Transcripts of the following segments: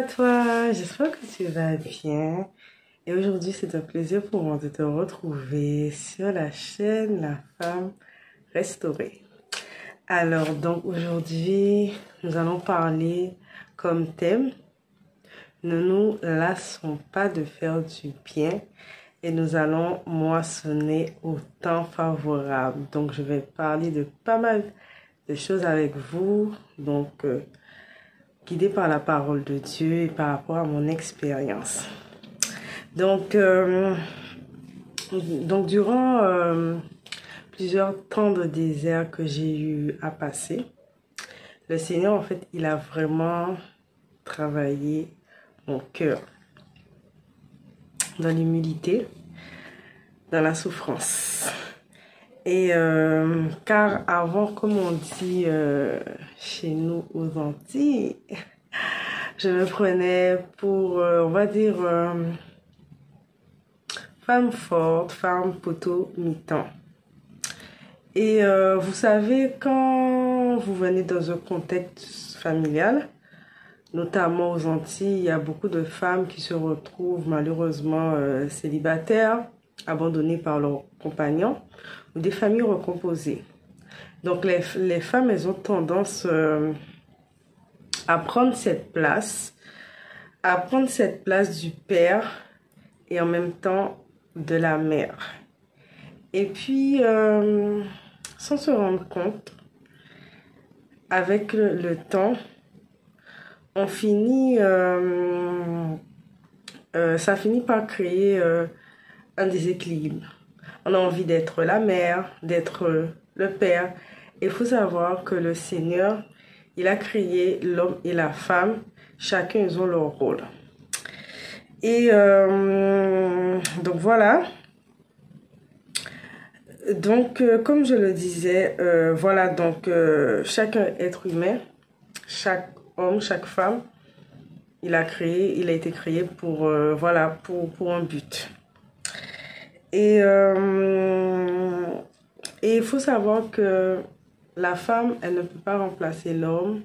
À toi, j'espère que tu vas bien. Et aujourd'hui, c'est un plaisir pour moi de te retrouver sur la chaîne La Femme Restaurée. Alors, donc aujourd'hui, nous allons parler comme thème: ne nous lassons pas de faire du bien et nous allons moissonner au temps favorable. Donc, je vais parler de pas mal de choses avec vous. Donc, guidée par la parole de Dieu et par rapport à mon expérience. Donc durant plusieurs temps de désert que j'ai eu à passer, le Seigneur, en fait, il a vraiment travaillé mon cœur dans l'humilité, dans la souffrance. Et car avant, comme on dit chez nous aux Antilles, je me prenais pour, on va dire, femme forte, femme poteau mi-temps. Et vous savez, quand vous venez dans un contexte familial, notamment aux Antilles, il y a beaucoup de femmes qui se retrouvent malheureusement célibataires, abandonnées par leurs compagnons, ou des familles recomposées. Donc les femmes, elles ont tendance à prendre cette place, du père et en même temps de la mère. Et puis, sans se rendre compte, avec le temps, on finit, ça finit par créer un déséquilibre. On a envie d'être la mère, d'être le père. Il faut savoir que le Seigneur, il a créé l'homme et la femme. Chacun, ils ont leur rôle. Et donc voilà. Donc, comme je le disais, voilà, donc chaque être humain, chaque homme, chaque femme, il a été créé pour, voilà, pour un but. Et il faut savoir que la femme, elle ne peut pas remplacer l'homme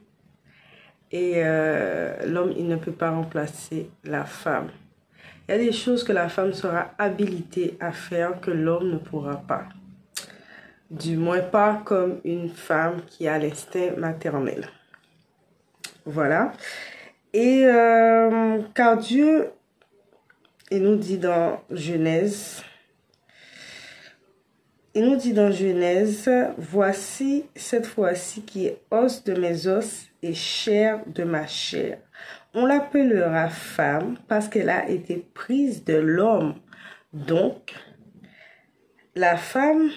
et l'homme, il ne peut pas remplacer la femme. Il y a des choses que la femme sera habilitée à faire que l'homme ne pourra pas. Du moins pas comme une femme qui a l'instinct maternel. Voilà. Et car Dieu, il nous dit dans Genèse, voici cette fois-ci qui est os de mes os et chair de ma chair. On l'appellera femme parce qu'elle a été prise de l'homme. Donc, la femme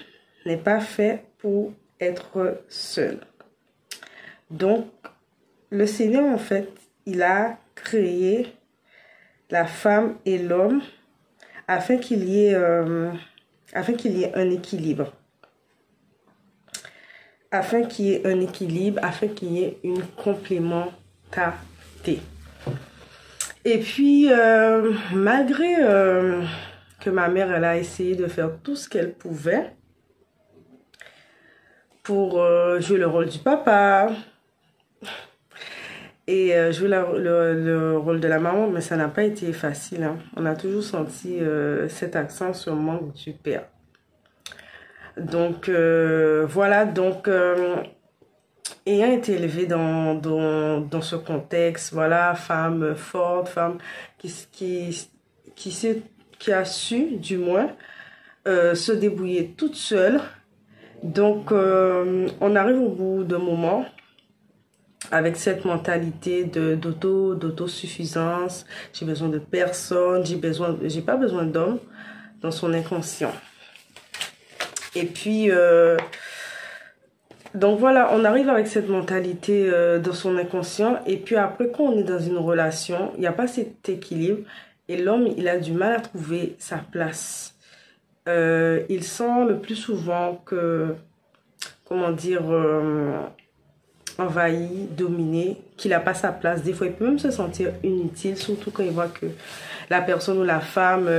n'est pas faite pour être seule. Donc, le Seigneur, en fait, il a créé la femme et l'homme afin qu'il y ait un équilibre. Afin qu'il y ait une complémentarité. Et puis, malgré que ma mère, elle a essayé de faire tout ce qu'elle pouvait pour jouer le rôle du papa et jouer le rôle de la maman, mais ça n'a pas été facile. Hein. On a toujours senti cet accent sur le manque du père. Donc, voilà, donc, ayant été élevée dans ce contexte, voilà, femme forte, femme qui a su, du moins, se débrouiller toute seule. Donc, on arrive au bout d'un moment avec cette mentalité d'autosuffisance. J'ai besoin de personne, j'ai pas besoin d'homme dans son inconscient. Et puis, donc voilà, on arrive avec cette mentalité dans son inconscient. Et puis après, quand on est dans une relation, il n'y a pas cet équilibre. Et l'homme, il a du mal à trouver sa place. Il sent le plus souvent que, comment dire, envahi, dominé, qu'il n'a pas sa place. Des fois, il peut même se sentir inutile, surtout quand il voit que la personne ou la femme,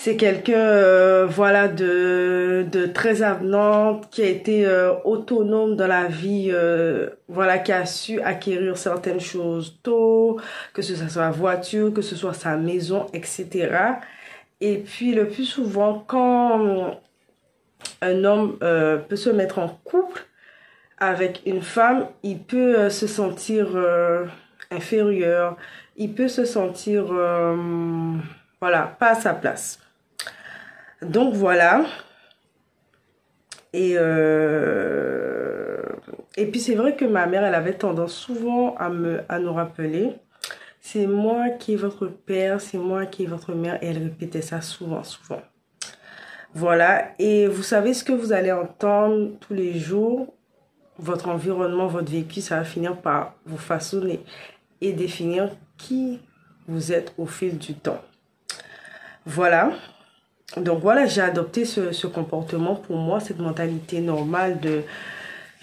C'est quelqu'un, voilà, de très avenante, qui a été autonome dans la vie, voilà, qui a su acquérir certaines choses tôt, que ce soit sa voiture, que ce soit sa maison, etc. Et puis, le plus souvent, quand un homme peut se mettre en couple avec une femme, il peut se sentir inférieur, il peut se sentir, voilà, pas à sa place. Donc voilà. Et puis c'est vrai que ma mère, elle avait tendance souvent à nous rappeler, c'est moi qui est votre père, c'est moi qui est votre mère. Et elle répétait ça souvent, souvent. Voilà. Et vous savez ce que vous allez entendre tous les jours, votre environnement, votre vécu, ça va finir par vous façonner et définir qui vous êtes au fil du temps. Voilà. Donc voilà, j'ai adopté ce comportement pour moi, cette mentalité normale de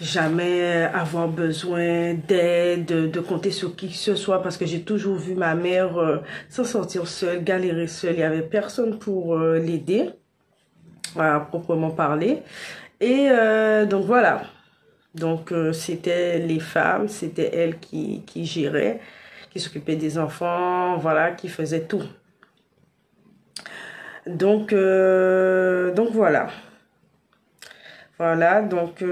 jamais avoir besoin d'aide, de compter sur qui que ce soit, parce que j'ai toujours vu ma mère s'en sortir seule, galérer seule. Il n'y avait personne pour l'aider, à proprement parler. Et donc voilà. Donc c'était les femmes, c'était elles qui géraient, qui s'occupaient des enfants, voilà, qui faisaient tout. Donc voilà. Voilà, donc...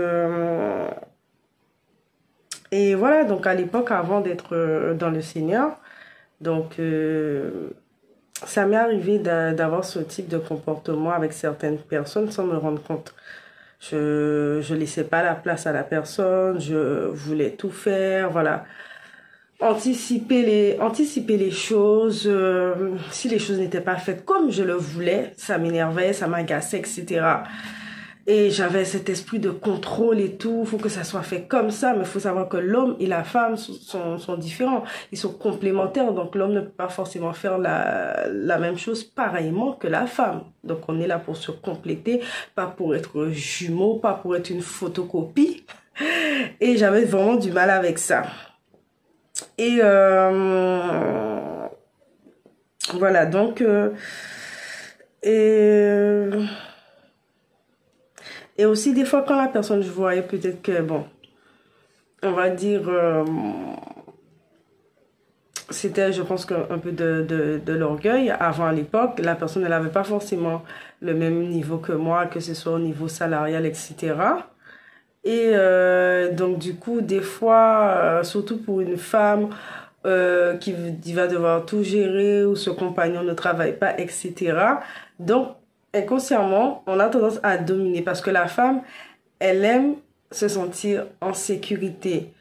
et voilà, donc à l'époque, avant d'être dans le Seigneur, donc ça m'est arrivé d'avoir ce type de comportement avec certaines personnes sans me rendre compte. Je laissais pas la place à la personne, je voulais tout faire, voilà. Anticiper les choses, si les choses n'étaient pas faites comme je le voulais, ça m'énervait, ça m'agaçait, etc. Et j'avais cet esprit de contrôle et tout, il faut que ça soit fait comme ça, mais il faut savoir que l'homme et la femme sont différents, ils sont complémentaires, donc l'homme ne peut pas forcément faire la même chose pareillement que la femme. Donc on est là pour se compléter, pas pour être jumeaux, pas pour être une photocopie. Et j'avais vraiment du mal avec ça. Et voilà, donc et aussi des fois quand la personne, je voyais peut-être que, bon, on va dire, c'était, je pense, un peu de l'orgueil. Avant, à l'époque, la personne, elle n'avait pas forcément le même niveau que moi, que ce soit au niveau salarial, etc. Et donc, du coup, des fois, surtout pour une femme qui va devoir tout gérer, ou ce compagnon ne travaille pas, etc. Donc, inconsciemment, on a tendance à dominer parce que la femme, elle aime se sentir en sécurité.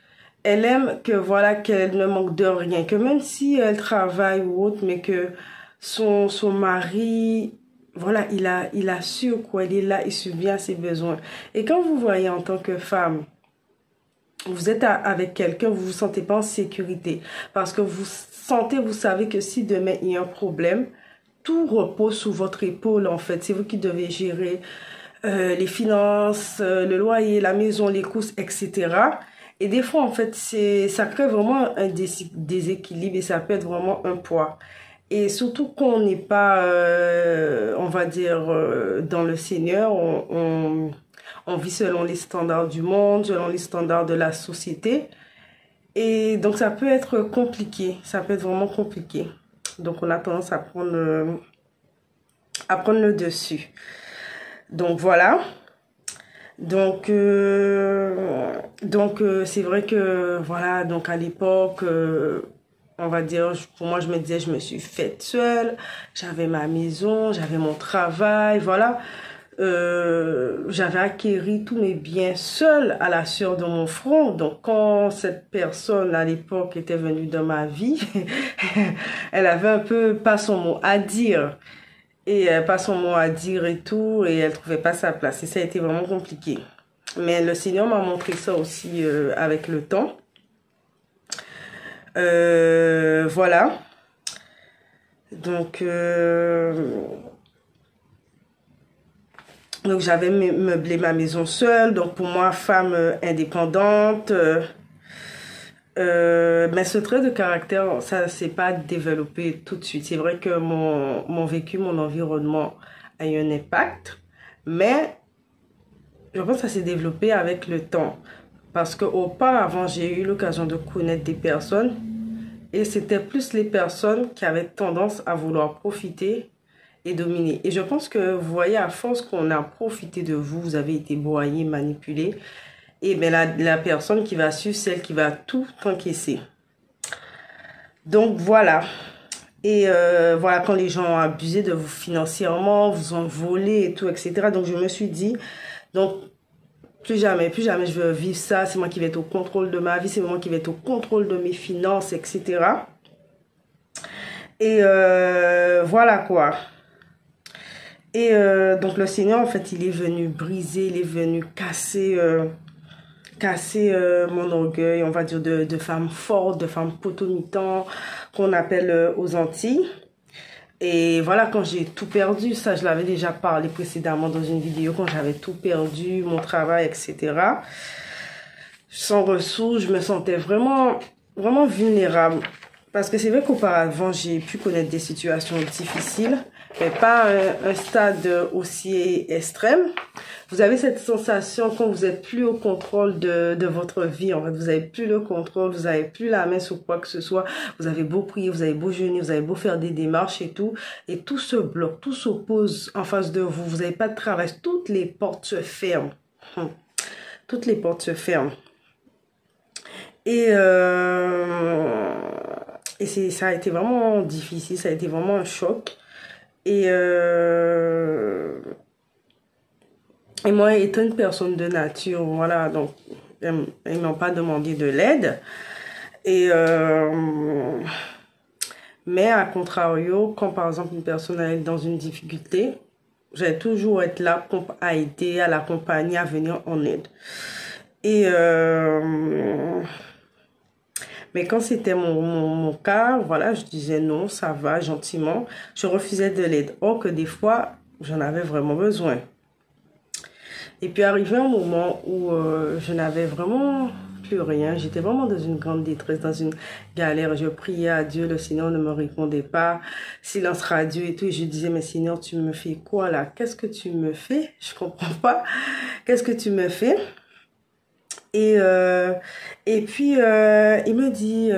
Elle aime que, voilà, qu'elle ne manque de rien, que même si elle travaille ou autre, mais que son mari, voilà, il assure quoi, il est là, il subvient à ses besoins. Et quand vous voyez en tant que femme, vous êtes avec quelqu'un, vous vous sentez pas en sécurité parce que vous sentez, vous savez que si demain il y a un problème, tout repose sous votre épaule en fait. C'est vous qui devez gérer les finances, le loyer, la maison, les courses, etc. Et des fois en fait, ça crée vraiment un déséquilibre et ça peut être vraiment un poids. Et surtout qu'on n'est pas, on va dire, dans le Seigneur, on vit selon les standards du monde, selon les standards de la société. Et donc, ça peut être compliqué. Ça peut être vraiment compliqué. Donc, on a tendance à prendre le dessus. Donc, voilà. Donc, c'est vrai que, voilà, donc à l'époque, on va dire, pour moi, je me disais, je me suis faite seule. J'avais ma maison, j'avais mon travail, voilà. J'avais acquéri tous mes biens seule à la sueur de mon front. Donc quand cette personne à l'époque était venue dans ma vie, elle avait un peu pas son mot à dire. Et pas son mot à dire et tout, et elle trouvait pas sa place. Et ça a été vraiment compliqué. Mais le Seigneur m'a montré ça aussi avec le temps. Voilà. Donc j'avais meublé ma maison seule. Donc pour moi, femme indépendante, Mais ce trait de caractère, ça s'est pas développé tout de suite. C'est vrai que mon vécu, mon environnement a eu un impact, mais je pense que ça s'est développé avec le temps. Parce qu'auparavant, j'ai eu l'occasion de connaître des personnes et c'était plus les personnes qui avaient tendance à vouloir profiter et dominer. Et je pense que vous voyez, à force qu'on a profité de vous, vous avez été broyé, manipulé, et bien la personne qui va suivre, celle qui va tout encaisser. Donc voilà. Et voilà, quand les gens ont abusé de vous financièrement, vous ont volé et tout, etc. Donc je me suis dit, donc plus jamais je veux vivre ça. C'est moi qui vais être au contrôle de ma vie, c'est moi qui vais être au contrôle de mes finances, etc. Et voilà quoi. Et donc le Seigneur, en fait, il est venu briser, il est venu casser mon orgueil, on va dire, de femme forte, de femme potomitan, qu'on appelle aux Antilles. Et voilà, quand j'ai tout perdu, ça je l'avais déjà parlé précédemment dans une vidéo, quand j'avais tout perdu, mon travail, etc. Sans ressources, je me sentais vraiment, vraiment vulnérable. Parce que c'est vrai qu'auparavant, j'ai pu connaître des situations difficiles, mais pas un stade aussi extrême. Vous avez cette sensation quand vous n'êtes plus au contrôle de votre vie. En fait, vous n'avez plus le contrôle, vous n'avez plus la main sur quoi que ce soit. Vous avez beau prier, vous avez beau jeûner, vous avez beau faire des démarches et tout se bloque, tout s'oppose en face de vous. Vous n'avez pas de travail, toutes les portes se ferment. Toutes les portes se ferment. Et ça a été vraiment difficile, ça a été vraiment un choc. Et moi, étant une personne de nature, voilà, donc, ils m'ont pas demandé de l'aide. Et mais à contrario, quand par exemple une personne est dans une difficulté, j'allais toujours être là à aider, à l'accompagner, à venir en aide. Et mais quand c'était mon cas, voilà, je disais non, ça va, gentiment. Je refusais de l'aide. Or que des fois, j'en avais vraiment besoin. Et puis arrivé un moment où je n'avais vraiment plus rien. J'étais vraiment dans une grande détresse, dans une galère. Je priais à Dieu, le Seigneur ne me répondait pas. Silence radio et tout. Et je disais, mais Seigneur, tu me fais quoi là? Qu'est-ce que tu me fais? Je comprends pas. Qu'est-ce que tu me fais? Et puis, il me dit,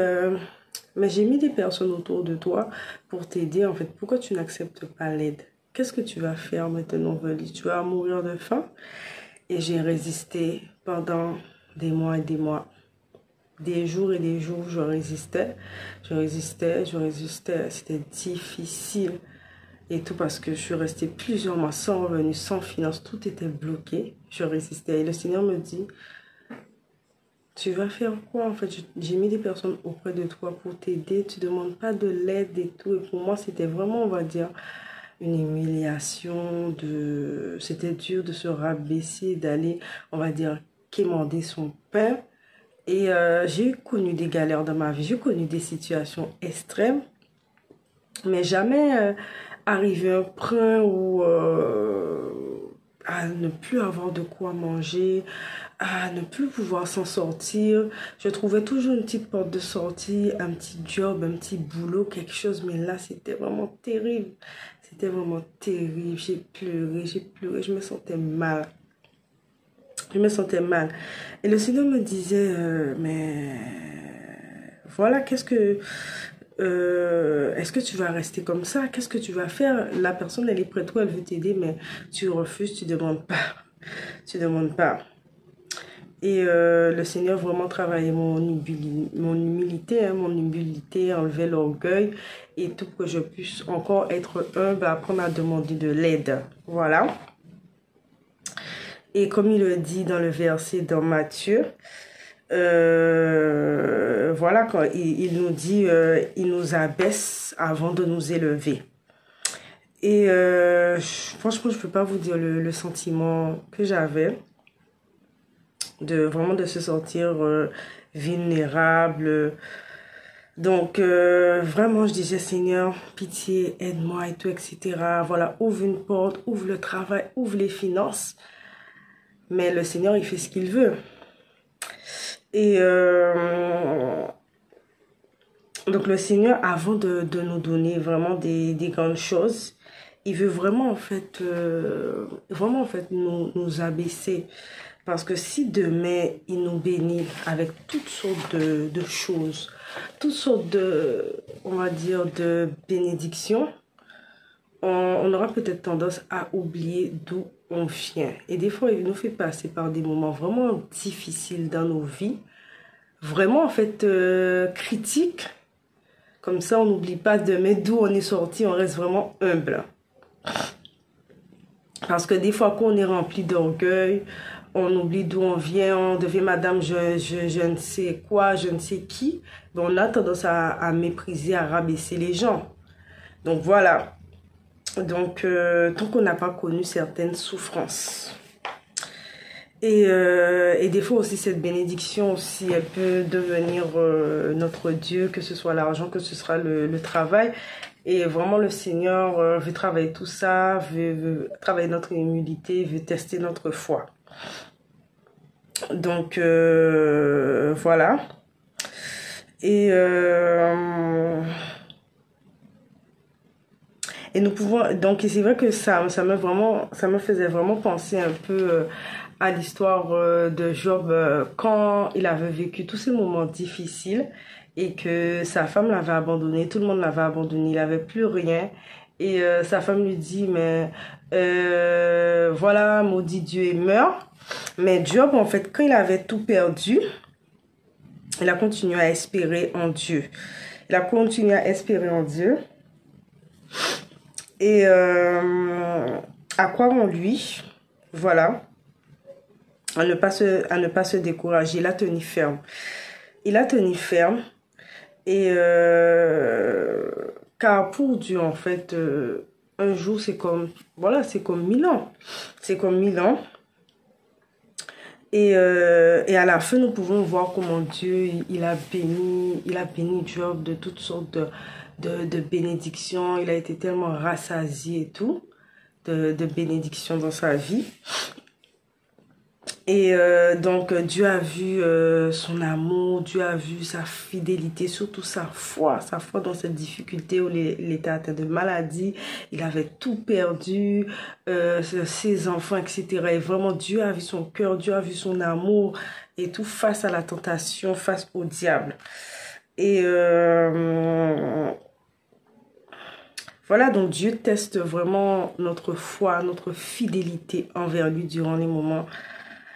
mais j'ai mis des personnes autour de toi pour t'aider. En fait, pourquoi tu n'acceptes pas l'aide? Qu'est-ce que tu vas faire maintenant, Veli? Tu vas mourir de faim? Et j'ai résisté pendant des mois et des mois. Des jours et des jours, je résistais. Je résistais, je résistais. C'était difficile. Et tout parce que je suis restée plusieurs mois sans revenu, sans finance. Tout était bloqué. Je résistais. Et le Seigneur me dit, tu vas faire quoi en fait? J'ai mis des personnes auprès de toi pour t'aider. Tu ne demandes pas de l'aide et tout. Et pour moi, c'était vraiment, on va dire, une humiliation. C'était dur de se rabaisser, d'aller, on va dire, quémander son pain. Et j'ai connu des galères dans ma vie. J'ai connu des situations extrêmes. Mais jamais arrivé à un point où à ne plus avoir de quoi manger, à ne plus pouvoir s'en sortir. Je trouvais toujours une petite porte de sortie, un petit job, un petit boulot, quelque chose. Mais là, c'était vraiment terrible. C'était vraiment terrible. J'ai pleuré, je me sentais mal. Je me sentais mal. Et le Seigneur me disait, mais voilà, est-ce que tu vas rester comme ça? Qu'est-ce que tu vas faire? La personne, elle est près de toi, elle veut t'aider, mais tu refuses, tu demandes pas. Tu demandes pas. Et le Seigneur vraiment travaillait mon humilité, enlever l'orgueil et tout pour que je puisse encore être humble, apprendre à demander de l'aide. Voilà. Et comme il le dit dans le verset dans Matthieu, voilà, quand il nous dit, il nous abaisse avant de nous élever. Et franchement, je peux pas vous dire le sentiment que j'avais vraiment de se sentir vulnérable. Donc vraiment, je disais, Seigneur, pitié, aide-moi et tout, etc. Voilà, ouvre une porte, ouvre le travail, ouvre les finances. Mais le Seigneur, il fait ce qu'il veut. Et donc le Seigneur, avant de nous donner vraiment des grandes choses, il veut vraiment en fait nous abaisser. Parce que si demain, il nous bénit avec toutes sortes de choses, toutes sortes on va dire, de bénédictions, on aura peut-être tendance à oublier d'où on vient. Et des fois, il nous fait passer par des moments vraiment difficiles dans nos vies, vraiment en fait critiques. Comme ça, on n'oublie pas demain d'où on est sorti, on reste vraiment humble. Parce que des fois, quand on est rempli d'orgueil, on oublie d'où on vient, on devient madame je ne sais quoi, je ne sais qui. Donc, on a tendance à mépriser, à rabaisser les gens. Donc, voilà. Donc, tant qu'on n'a pas connu certaines souffrances. Et des fois aussi, cette bénédiction aussi, elle peut devenir notre Dieu, que ce soit l'argent, que ce soit le travail. Et vraiment, le Seigneur veut travailler tout ça, veut travailler notre humilité, veut tester notre foi. Donc, voilà. Et nous pouvons... Donc, c'est vrai que ça me faisait vraiment penser un peu à l'histoire de Job quand il avait vécu tous ces moments difficiles et que sa femme l'avait abandonné, tout le monde l'avait abandonné, il n'avait plus rien. Et sa femme lui dit, mais voilà, maudit Dieu et meurt. Mais Job, en fait, quand il avait tout perdu, il a continué à espérer en Dieu. Il a continué à espérer en Dieu. Et à croire en lui, voilà, à ne pas se décourager. Il a tenu ferme. Il a tenu ferme. Et car pour Dieu, en fait, un jour, c'est comme, voilà, c'est comme 1000 ans. C'est comme 1000 ans. Et à la fin, nous pouvons voir comment Dieu, il a béni Job de toutes sortes de bénédictions. Il a été tellement rassasié et tout, de bénédictions dans sa vie. Et donc, Dieu a vu son amour, Dieu a vu sa fidélité, surtout sa foi dans cette difficulté où il était atteint de maladie, il avait tout perdu, ses enfants, etc. Et vraiment, Dieu a vu son cœur, Dieu a vu son amour et tout face à la tentation, face au diable. Et voilà, donc Dieu teste vraiment notre foi, notre fidélité envers lui durant les moments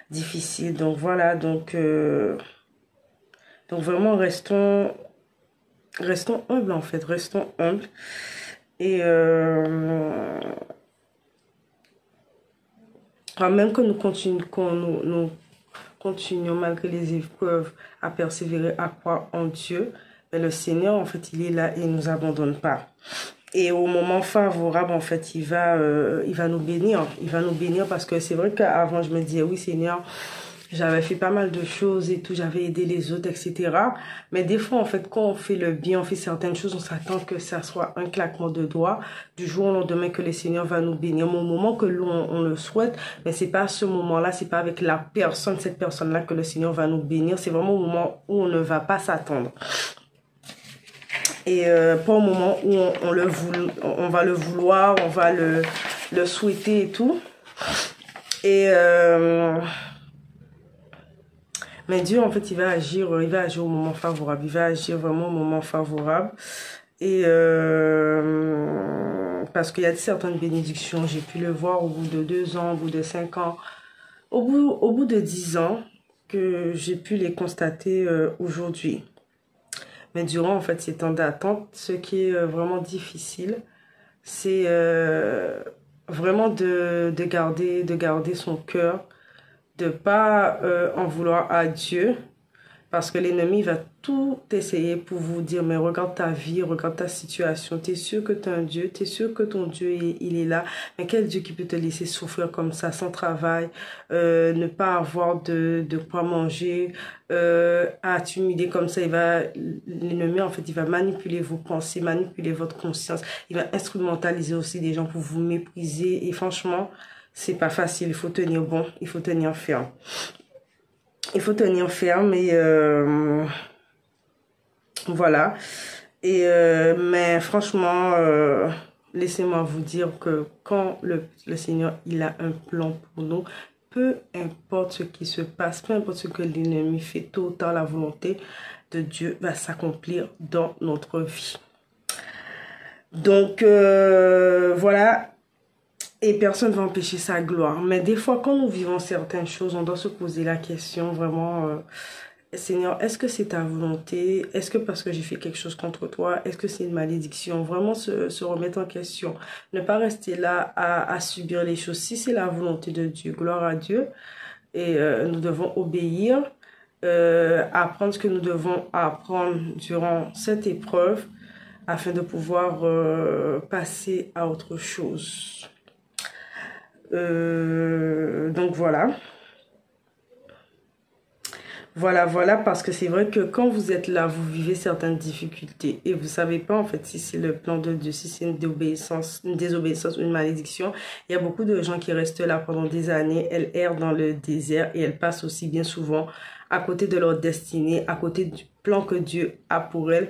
difficile. Donc voilà, donc vraiment restons humbles en fait, restons humbles. Et même que nous continuons malgré les épreuves à persévérer, à croire en Dieu, mais le Seigneur en fait il est là et il ne nous abandonne pas. Et au moment favorable, en fait, il va nous bénir. Il va nous bénir parce que c'est vrai qu'avant, je me disais, oui, Seigneur, j'avais fait pas mal de choses et tout, j'avais aidé les autres, etc. Mais des fois, en fait, quand on fait le bien, on fait certaines choses, on s'attend que ça soit un claquement de doigts du jour au lendemain que le Seigneur va nous bénir. Au moment que on le souhaite, mais c'est pas à ce moment-là, c'est pas avec cette personne-là que le Seigneur va nous bénir. C'est vraiment au moment où on ne va pas s'attendre. Et pas au moment où on va le vouloir, on va le souhaiter et tout. Et mais Dieu, en fait, il va agir au moment favorable. Il va agir vraiment au moment favorable. Et parce qu'il y a certaines bénédictions, j'ai pu le voir au bout de 2 ans, au bout de 5 ans, au bout de 10 ans, que j'ai pu les constater aujourd'hui. Mais durant, en fait, ces temps d'attente, ce qui est vraiment difficile, c'est vraiment de garder son cœur, de pas en vouloir à Dieu, parce que l'ennemi va tout essayer pour vous dire, mais regarde ta vie, regarde ta situation, tu es sûr que tu as un Dieu, tu es sûr que ton Dieu, il est là, mais quel Dieu qui peut te laisser souffrir comme ça, sans travail, ne pas avoir de quoi manger, à t'humilier comme ça, l'ennemi, en fait, il va manipuler vos pensées, manipuler votre conscience, il va instrumentaliser aussi des gens pour vous mépriser, et franchement, c'est pas facile, il faut tenir bon, il faut tenir ferme. il faut tenir ferme et voilà. Et mais franchement, laissez-moi vous dire que quand le Seigneur, il a un plan pour nous, peu importe ce qui se passe, peu importe ce que l'ennemi fait, tôt ou tard, la volonté de Dieu va s'accomplir dans notre vie. Donc, voilà. Et personne ne va empêcher sa gloire. Mais des fois, quand nous vivons certaines choses, on doit se poser la question vraiment... Seigneur, est-ce que c'est ta volonté? Est-ce que parce que j'ai fait quelque chose contre toi? Est-ce que c'est une malédiction? Vraiment se remettre en question. Ne pas rester là à subir les choses. Si c'est la volonté de Dieu, gloire à Dieu. Et nous devons obéir, apprendre ce que nous devons apprendre durant cette épreuve afin de pouvoir passer à autre chose. Donc voilà. Voilà, parce que c'est vrai que quand vous êtes là, vous vivez certaines difficultés et vous savez pas en fait si c'est le plan de Dieu, si c'est une désobéissance ou une malédiction. Il y a beaucoup de gens qui restent là pendant des années, elles errent dans le désert et elles passent aussi bien souvent à côté de leur destinée, à côté du plan que Dieu a pour elles,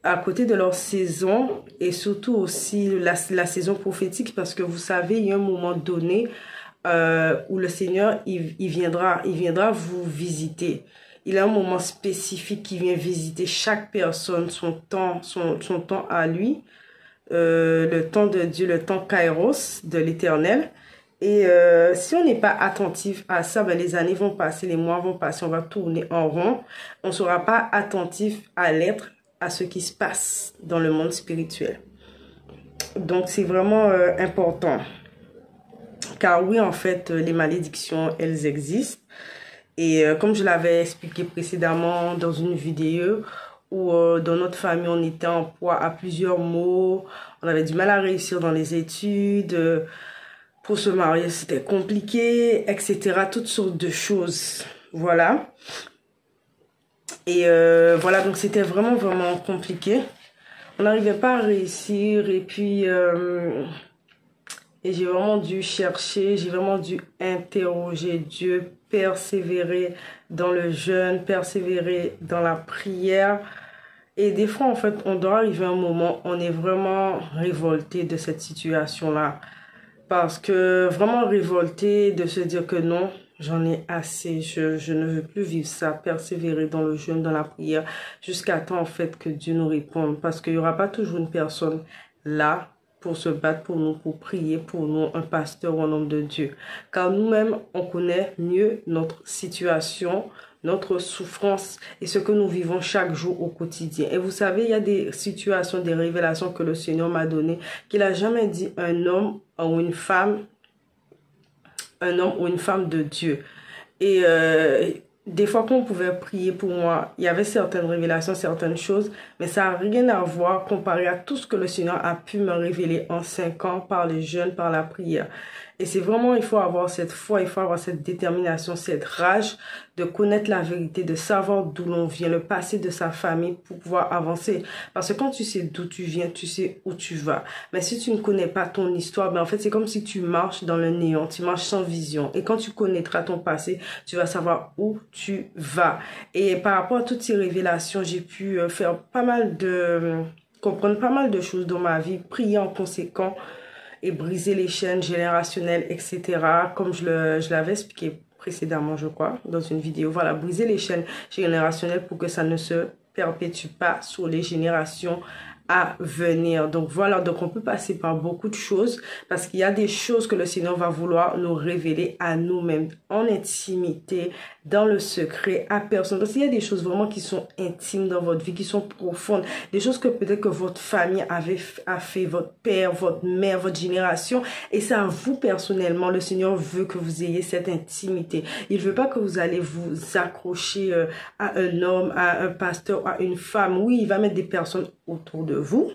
à côté de leur saison et surtout aussi la saison prophétique parce que vous savez, il y a un moment donné où le Seigneur, il viendra vous visiter. Il a un moment spécifique qui vient visiter chaque personne, son temps à lui, le temps de Dieu, le temps Kairos de l'Éternel. Et si on n'est pas attentif à ça, ben les années vont passer, les mois vont passer, on va tourner en rond. On ne sera pas attentif à l'être, à ce qui se passe dans le monde spirituel. Donc c'est vraiment important. Car oui, en fait, les malédictions, elles existent. Et comme je l'avais expliqué précédemment dans une vidéo, où dans notre famille, on était en proie à plusieurs maux. On avait du mal à réussir dans les études. Pour se marier, c'était compliqué, etc. Toutes sortes de choses. Voilà. Et voilà, donc c'était vraiment, vraiment compliqué. On n'arrivait pas à réussir. Et puis... et j'ai vraiment dû chercher, j'ai vraiment dû interroger Dieu, persévérer dans le jeûne, persévérer dans la prière. Et des fois, en fait, on doit arriver à un moment, on est vraiment révolté de cette situation-là. Parce que vraiment révolté de se dire que non, j'en ai assez, je ne veux plus vivre ça, persévérer dans le jeûne, dans la prière, jusqu'à temps, en fait, que Dieu nous réponde. Parce qu'il n'y aura pas toujours une personne là pour se battre pour nous, pour prier pour nous, un pasteur ou un homme de Dieu. Car nous-mêmes, on connaît mieux notre situation, notre souffrance et ce que nous vivons chaque jour au quotidien. Et vous savez, il y a des situations, des révélations que le Seigneur m'a données, qu'il n'a jamais dit un homme ou une femme de Dieu. Et des fois qu'on pouvait prier pour moi, il y avait certaines révélations, certaines choses, mais ça n'a rien à voir comparé à tout ce que le Seigneur a pu me révéler en 5 ans par les jeûnes, par la prière. Et c'est vraiment, il faut avoir cette foi, il faut avoir cette détermination, cette rage de connaître la vérité, de savoir d'où l'on vient, le passé de sa famille pour pouvoir avancer. Parce que quand tu sais d'où tu viens, tu sais où tu vas. Mais si tu ne connais pas ton histoire, ben en fait, c'est comme si tu marches dans le néant, tu marches sans vision. Et quand tu connaîtras ton passé, tu vas savoir où tu vas. Et par rapport à toutes ces révélations, j'ai pu faire comprendre pas mal de choses dans ma vie, prier en conséquence, et briser les chaînes générationnelles, etc. Comme je l'avais expliqué précédemment, je crois, dans une vidéo. Voilà, briser les chaînes générationnelles pour que ça ne se perpétue pas sur les générations à venir. Donc voilà, donc on peut passer par beaucoup de choses parce qu'il y a des choses que le Seigneur va vouloir nous révéler à nous-mêmes en intimité, dans le secret, à personne. Parce qu'il y a des choses vraiment qui sont intimes dans votre vie, qui sont profondes, des choses que peut-être que votre famille a fait, votre père, votre mère, votre génération, et c'est à vous personnellement, le Seigneur veut que vous ayez cette intimité. Il veut pas que vous allez vous accrocher à un homme, à un pasteur, à une femme. Oui, il va mettre des personnes autour de vous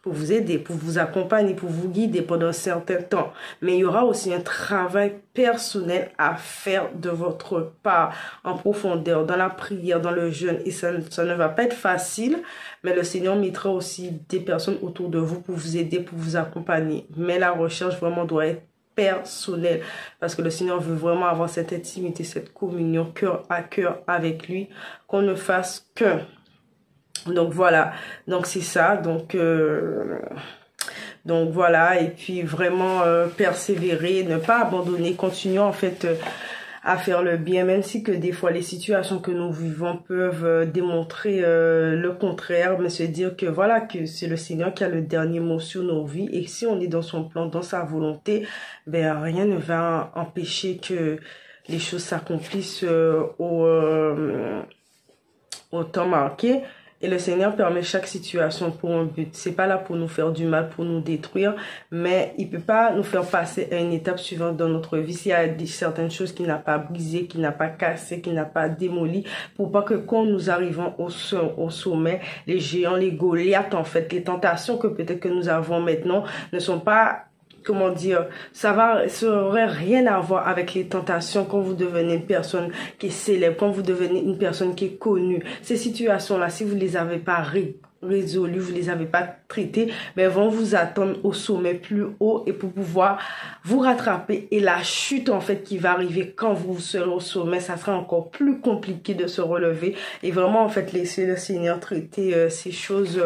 pour vous aider, pour vous accompagner, pour vous guider pendant un certain temps. Mais il y aura aussi un travail personnel à faire de votre part, en profondeur, dans la prière, dans le jeûne. Et ça ne va pas être facile, mais le Seigneur mettra aussi des personnes autour de vous pour vous aider, pour vous accompagner. Mais la recherche vraiment doit être personnel. Parce que le Seigneur veut vraiment avoir cette intimité, cette communion cœur à cœur avec lui, qu'on ne fasse qu'un. Donc voilà, donc c'est ça, donc voilà, et puis vraiment persévérer, ne pas abandonner, continuons en fait à faire le bien, même si que des fois les situations que nous vivons peuvent démontrer le contraire, mais se dire que voilà, que c'est le Seigneur qui a le dernier mot sur nos vies, et si on est dans son plan, dans sa volonté, ben rien ne va empêcher que les choses s'accomplissent au temps marqué. Et le Seigneur permet chaque situation pour un but. C'est pas là pour nous faire du mal, pour nous détruire, mais il peut pas nous faire passer à une étape suivante dans notre vie s'il y a certaines choses qu'il n'a pas brisées, qu'il n'a pas cassées, qu'il n'a pas démolies, pour pas que quand nous arrivons au sommet, les géants, les Goliaths, en fait, les tentations que peut-être que nous avons maintenant ne sont pas, comment dire, ça aurait rien à voir avec les tentations quand vous devenez une personne qui est célèbre, quand vous devenez une personne qui est connue. Ces situations-là, si vous les avez pas résolues, vous les avez pas traitées, ben vont vous attendre au sommet plus haut et pour pouvoir vous rattraper. Et la chute, en fait, qui va arriver quand vous serez au sommet, ça sera encore plus compliqué de se relever. Et vraiment, en fait, laisser le Seigneur traiter ces choses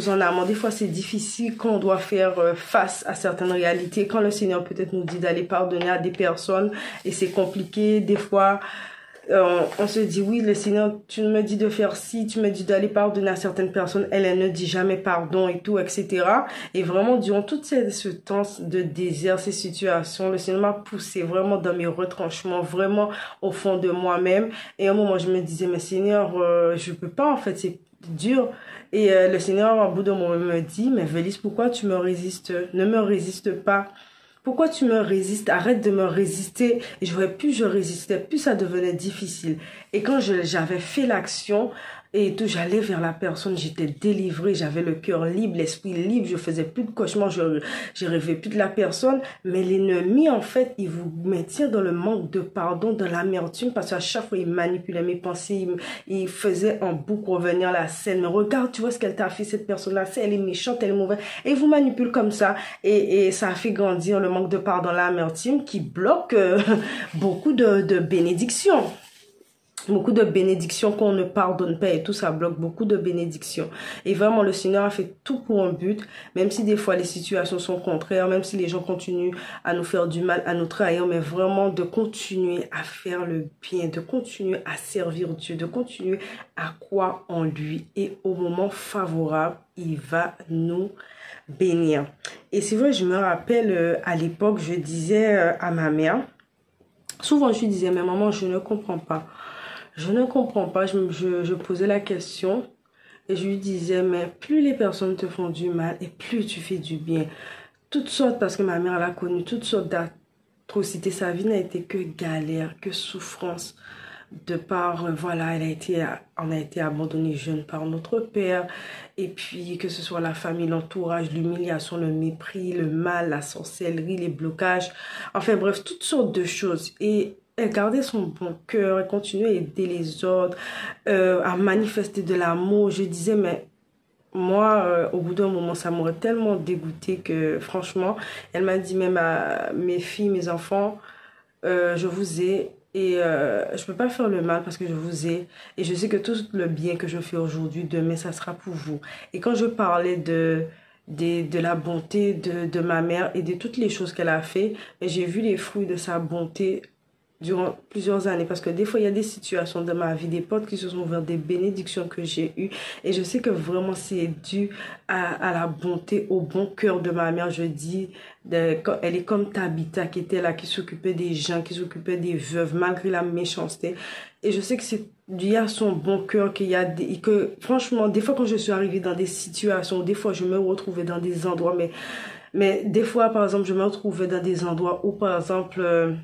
en amont. Des fois, c'est difficile quand on doit faire face à certaines réalités. Quand le Seigneur peut-être nous dit d'aller pardonner à des personnes et c'est compliqué, des fois, on se dit, oui, le Seigneur, tu me dis de faire ci, tu me dis d'aller pardonner à certaines personnes, elle ne dit jamais pardon et tout, etc. Et vraiment, durant tout ce temps de désert, ces situations, le Seigneur m'a poussé vraiment dans mes retranchements, vraiment au fond de moi-même. Et à un moment, je me disais, mais Seigneur, je peux pas, en fait, c'est dur. Et le Seigneur, au bout d'un moment, me dit, mais Vélis, pourquoi tu me résistes? Ne me résiste pas. Pourquoi tu me résistes? Arrête de me résister. Et plus je résistais, plus ça devenait difficile. Et quand j'avais fait l'action et tout, j'allais vers la personne, j'étais délivrée, j'avais le cœur libre, l'esprit libre, je faisais plus de cauchemars, je rêvais plus de la personne. Mais l'ennemi, en fait, il vous maintient dans le manque de pardon, dans l'amertume, parce qu'à chaque fois, il manipulait mes pensées, il faisait en boucle revenir la scène. Mais regarde, tu vois ce qu'elle t'a fait, cette personne-là, elle est méchante, elle est mauvaise. Et il vous manipule comme ça. Et ça a fait grandir le manque de pardon, l'amertume, qui bloque beaucoup de bénédictions. Beaucoup de bénédictions qu'on ne pardonne pas et tout, ça bloque beaucoup de bénédictions. Et vraiment, le Seigneur a fait tout pour un but, même si des fois les situations sont contraires, même si les gens continuent à nous faire du mal, à nous trahir, mais vraiment de continuer à faire le bien, de continuer à servir Dieu, de continuer à croire en lui. Et au moment favorable, il va nous bénir. Et c'est vrai, je me rappelle à l'époque, je disais à ma mère, souvent je lui disais, mais maman, je ne comprends pas. Je ne comprends pas, je posais la question et je lui disais, mais plus les personnes te font du mal et plus tu fais du bien. Toutes sortes, parce que ma mère, elle a connu toutes sortes d'atrocités. Sa vie n'a été que galère, que souffrance. De par, voilà, on a été abandonné jeune par notre père. Et puis, que ce soit la famille, l'entourage, l'humiliation, le mépris, le mal, la sorcellerie, les blocages. Enfin bref, toutes sortes de choses. Et elle gardait son bon cœur, elle continuait à aider les autres, à manifester de l'amour. Je disais, mais moi, au bout d'un moment, ça m'aurait tellement dégoûté que, franchement, elle m'a dit, même à mes filles, mes enfants, je vous ai et je peux pas faire le mal parce que je vous ai. Et je sais que tout le bien que je fais aujourd'hui, demain, ça sera pour vous. Et quand je parlais de la bonté de ma mère et de toutes les choses qu'elle a fait, j'ai vu les fruits de sa bonté durant plusieurs années, parce que des fois il y a des situations dans ma vie, des portes qui se sont ouvertes, des bénédictions que j'ai eues, et je sais que vraiment c'est dû à la bonté, au bon cœur de ma mère. Je dis, elle est comme Tabitha qui était là, qui s'occupait des gens, qui s'occupait des veuves malgré la méchanceté, et je sais que c'est dû à son bon cœur que franchement, des fois quand je suis arrivée dans des situations, des fois je me retrouvais dans des endroits, mais des fois par exemple je me retrouvais dans des endroits où par exemple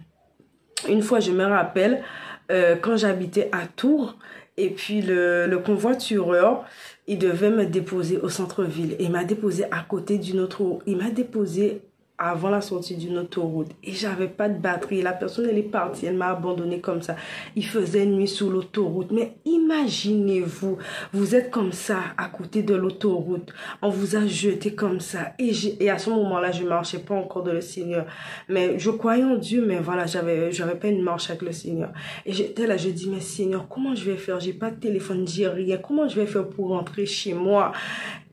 une fois, je me rappelle, quand j'habitais à Tours, et puis le convoitureur, il devait me déposer au centre-ville. Et il m'a déposé à côté d'une autre. Il m'a déposé avant la sortie d'une autoroute et j'avais pas de batterie. La personne, elle est partie, elle m'a abandonné comme ça. Il faisait nuit sur l'autoroute. Mais imaginez-vous, vous êtes comme ça à côté de l'autoroute. On vous a jeté comme ça. Et à ce moment-là, je marchais pas encore de le Seigneur. Mais je croyais en Dieu, mais voilà, j'avais pas une marche avec le Seigneur. Et j'étais là, je dis, mais Seigneur, comment je vais faire? J'ai pas de téléphone, j'ai rien. Comment je vais faire pour rentrer chez moi?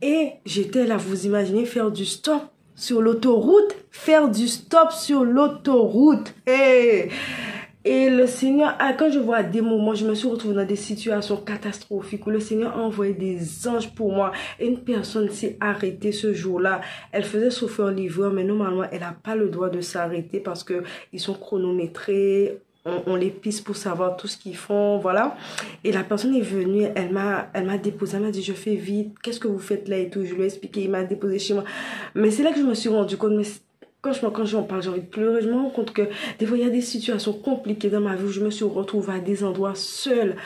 Et j'étais là, vous imaginez faire du stop sur l'autoroute, faire du stop sur l'autoroute. Hey! Et le Seigneur, quand je vois des moments, je me suis retrouvée dans des situations catastrophiques où le Seigneur a envoyé des anges pour moi. Et une personne s'est arrêtée ce jour-là. Elle faisait chauffeur-livreur, mais normalement, elle n'a pas le droit de s'arrêter parce que ils sont chronométrés. On les pisse pour savoir tout ce qu'ils font, voilà. Et la personne est venue, elle m'a déposé, elle m'a dit, je fais vite, qu'est-ce que vous faites là et tout. Je lui ai expliqué, il m'a déposé chez moi. Mais c'est là que je me suis rendu compte, mais quand j'en parle, j'ai envie de pleurer. Je me rends compte que des fois, il y a des situations compliquées dans ma vie où je me suis retrouvée à des endroits seule,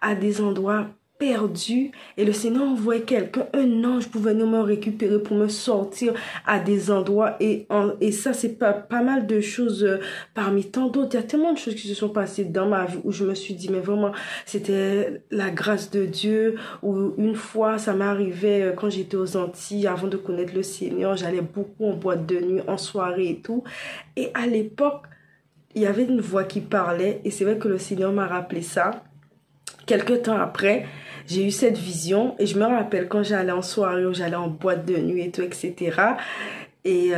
à des endroits perdus. Et le Seigneur envoyait quelqu'un, un ange pour venir me récupérer, pour me sortir à des endroits. Et ça, c'est pas mal de choses parmi tant d'autres. Il y a tellement de choses qui se sont passées dans ma vie où je me suis dit, mais vraiment, c'était la grâce de Dieu. Ou une fois, ça m'arrivait quand j'étais aux Antilles, avant de connaître le Seigneur, j'allais beaucoup en boîte de nuit, en soirée et tout. Et à l'époque, il y avait une voix qui parlait et c'est vrai que le Seigneur m'a rappelé ça. Quelques temps après, j'ai eu cette vision et je me rappelle quand j'allais en soirée ou j'allais en boîte de nuit et tout, etc. Et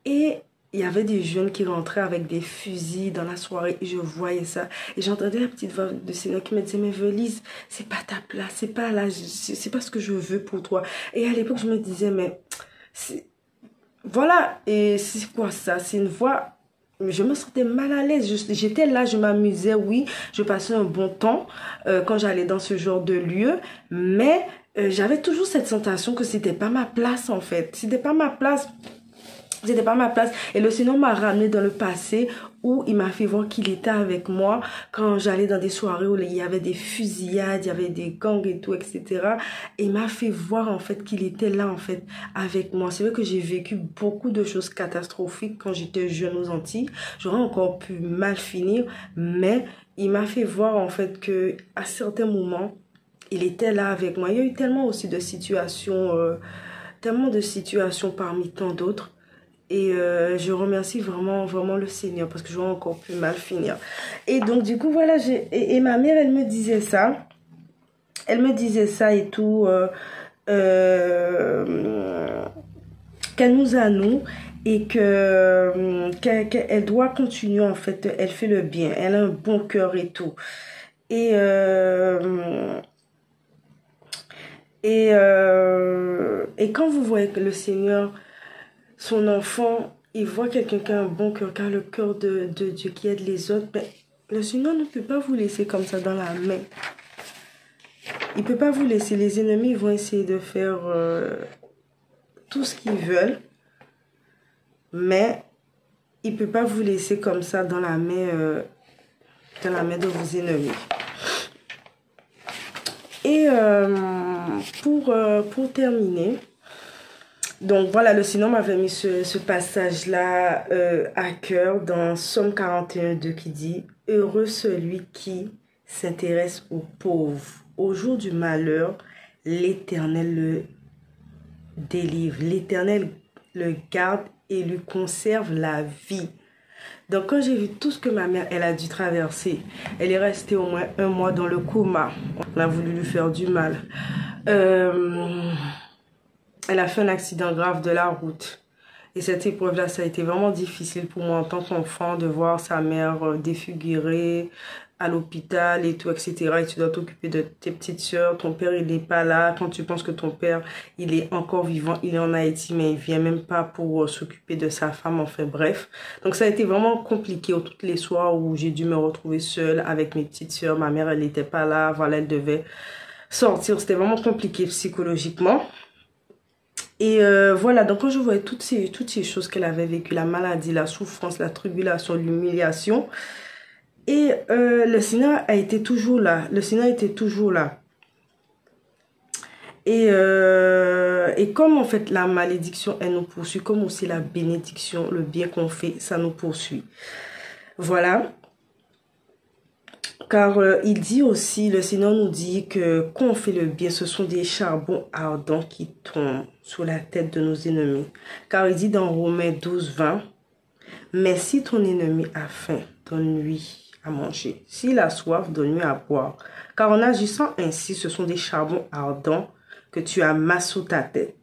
il y avait des jeunes qui rentraient avec des fusils dans la soirée et je voyais ça. Et j'entendais la petite voix de Seigneur qui me disait, mais Velise, c'est pas ta place, c'est pas là, c'est pas ce que je veux pour toi. Et à l'époque, je me disais, mais voilà, et c'est quoi ça? C'est une voix. Je me sentais mal à l'aise. J'étais là, je m'amusais, oui. Je passais un bon temps quand j'allais dans ce genre de lieu. Mais j'avais toujours cette sensation que c'était pas ma place, en fait. C'était pas ma place. C'était pas ma place. Et le Seigneur m'a ramené dans le passé où il m'a fait voir qu'il était avec moi quand j'allais dans des soirées où il y avait des fusillades, il y avait des gangs et tout, etc. Et il m'a fait voir en fait qu'il était là en fait avec moi. C'est vrai que j'ai vécu beaucoup de choses catastrophiques quand j'étais jeune aux Antilles. J'aurais encore pu mal finir, mais il m'a fait voir en fait que à certains moments, il était là avec moi. Il y a eu tellement aussi de situations, parmi tant d'autres. Et je remercie vraiment, vraiment le Seigneur parce que j'aurais encore pu mal finir. Et donc, du coup, voilà, et ma mère, elle me disait ça. Elle me disait ça et tout. Qu'elle nous a, nous, et qu'elle doit continuer, en fait. Elle fait le bien. Elle a un bon cœur et tout. Et quand vous voyez que le Seigneur, son enfant, il voit quelqu'un qui a un bon cœur, qui a le cœur de Dieu, qui aide les autres, mais le Seigneur ne peut pas vous laisser comme ça dans la main. Il ne peut pas vous laisser. Les ennemis vont essayer de faire tout ce qu'ils veulent, mais il ne peut pas vous laisser comme ça dans la main de vos ennemis. Et pour terminer, donc voilà, le Seigneur m'avait mis ce passage-là à cœur dans Somme 41:2 qui dit « Heureux celui qui s'intéresse aux pauvres. Au jour du malheur, l'Éternel le délivre. L'Éternel le garde et lui conserve la vie. » Donc quand j'ai vu tout ce que ma mère, elle a dû traverser, elle est restée au moins 1 mois dans le coma. On a voulu lui faire du mal. Elle a fait un accident grave de la route. Et cette épreuve-là, ça a été vraiment difficile pour moi en tant qu'enfant de voir sa mère défigurée à l'hôpital et tout, etc. Et tu dois t'occuper de tes petites soeurs. Ton père, il n'est pas là. Quand tu penses que ton père, il est encore vivant, il est en Haïti, mais il vient même pas pour s'occuper de sa femme. Enfin, bref. Donc, ça a été vraiment compliqué toutes les soirs où j'ai dû me retrouver seule avec mes petites soeurs. Ma mère, elle n'était pas là. Voilà, elle devait sortir. C'était vraiment compliqué psychologiquement. Et voilà, donc quand je voyais toutes ces choses qu'elle avait vécues, la maladie, la souffrance, la tribulation, l'humiliation, et le Seigneur a été toujours là. Le Seigneur était toujours là. Et comme en fait la malédiction, elle nous poursuit, comme aussi la bénédiction, le bien qu'on fait, ça nous poursuit. Voilà. Car il dit aussi, le Seigneur nous dit que quand on fait le bien, ce sont des charbons ardents qui tombent sur la tête de nos ennemis. Car il dit dans Romains 12, 20, « Mais si ton ennemi a faim, donne-lui à manger. S'il a soif, donne-lui à boire. Car en agissant ainsi, ce sont des charbons ardents que tu amasses sous ta tête. »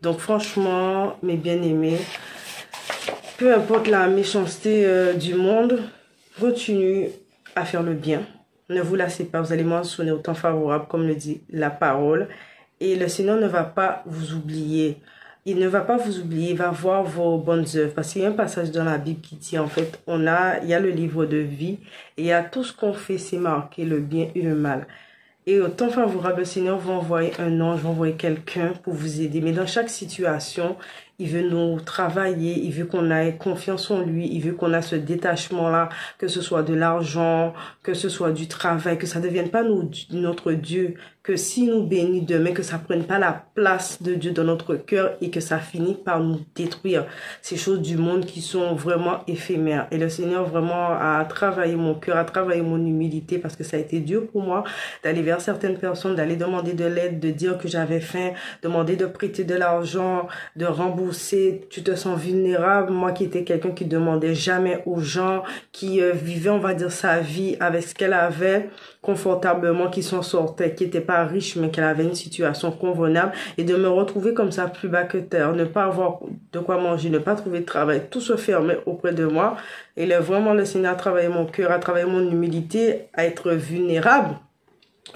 Donc franchement, mes bien-aimés, peu importe la méchanceté du monde, continue à faire le bien. Ne vous lassez pas, vous allez mentionner au temps favorable, comme le dit la parole. Et le Seigneur ne va pas vous oublier. Il ne va pas vous oublier, il va voir vos bonnes œuvres. Parce qu'il y a un passage dans la Bible qui dit, en fait, il y a le livre de vie. Et il y a tout ce qu'on fait, c'est marqué le bien et le mal. Et au temps favorable, le Seigneur va envoyer un ange, va envoyer quelqu'un pour vous aider. Mais dans chaque situation, il veut nous travailler, il veut qu'on ait confiance en lui, il veut qu'on ait ce détachement-là, que ce soit de l'argent, que ce soit du travail, que ça ne devienne pas notre Dieu, que si nous bénit demain, que ça ne prenne pas la place de Dieu dans notre cœur et que ça finit par nous détruire. Ces choses du monde qui sont vraiment éphémères. Et le Seigneur vraiment a travaillé mon cœur, a travaillé mon humilité parce que ça a été dur pour moi d'aller vers certaines personnes, d'aller demander de l'aide, de dire que j'avais faim, demander de prêter de l'argent, de rembourser. Tu te sens vulnérable. Moi qui étais quelqu'un qui demandait jamais aux gens, qui vivait, on va dire, sa vie avec ce qu'elle avait confortablement, qui s'en sortait, qui n'était pas riche, mais qu'elle avait une situation convenable, et de me retrouver comme ça plus bas que terre, ne pas avoir de quoi manger, ne pas trouver de travail, tout se fermait auprès de moi. Et là, vraiment, le Seigneur a travaillé mon cœur, a travaillé mon humilité, à être vulnérable.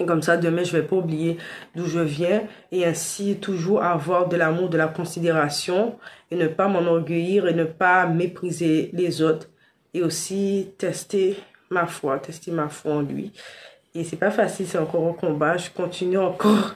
Comme ça, demain, je vais pas oublier d'où je viens et ainsi toujours avoir de l'amour, de la considération et ne pas m'enorgueillir et ne pas mépriser les autres et aussi tester ma foi en lui. Et c'est pas facile, c'est encore un combat, je continue encore.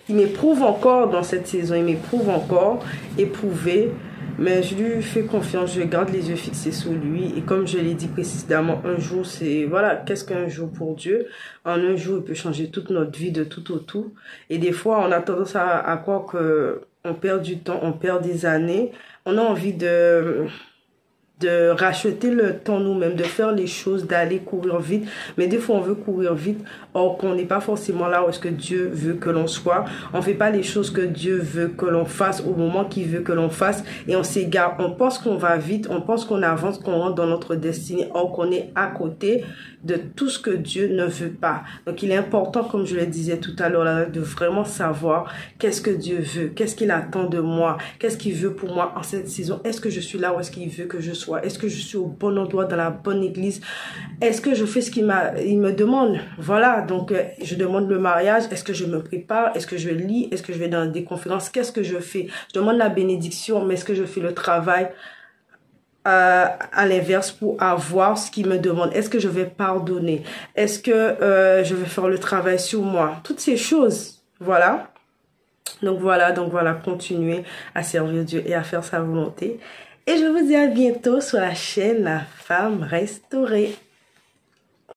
Il m'éprouve encore dans cette saison, il m'éprouve encore, éprouvé. Mais je lui fais confiance, je garde les yeux fixés sur lui. Et comme je l'ai dit précédemment, un jour, c'est... Voilà, qu'est-ce qu'un jour pour Dieu? En un jour, il peut changer toute notre vie de tout au tout. Et des fois, on a tendance à croire qu'on perd du temps, on perd des années. On a envie de racheter le temps nous-mêmes, de faire les choses, d'aller courir vite. Mais des fois, on veut courir vite, or qu'on n'est pas forcément là où est-ce que Dieu veut que l'on soit. On fait pas les choses que Dieu veut que l'on fasse au moment qu'il veut que l'on fasse et on s'égare. On pense qu'on va vite, on pense qu'on avance, qu'on rentre dans notre destinée, or qu'on est à côté de tout ce que Dieu ne veut pas. Donc, il est important, comme je le disais tout à l'heure, de vraiment savoir qu'est-ce que Dieu veut, qu'est-ce qu'il attend de moi, qu'est-ce qu'il veut pour moi en cette saison. Est-ce que je suis là où est-ce qu'il veut que je sois? Est-ce que je suis au bon endroit, dans la bonne église? Est-ce que je fais ce qu'il me demande? Voilà, donc je demande le mariage. Est-ce que je me prépare? Est-ce que je lis? Est-ce que je vais dans des conférences? Qu'est-ce que je fais? Je demande la bénédiction, mais est-ce que je fais le travail à l'inverse pour avoir ce qu'il me demande? Est-ce que je vais pardonner? Est-ce que je vais faire le travail sur moi? Toutes ces choses, voilà. Donc voilà, continuez à servir Dieu et à faire sa volonté. Et je vous dis à bientôt sur la chaîne La Femme Restaurée.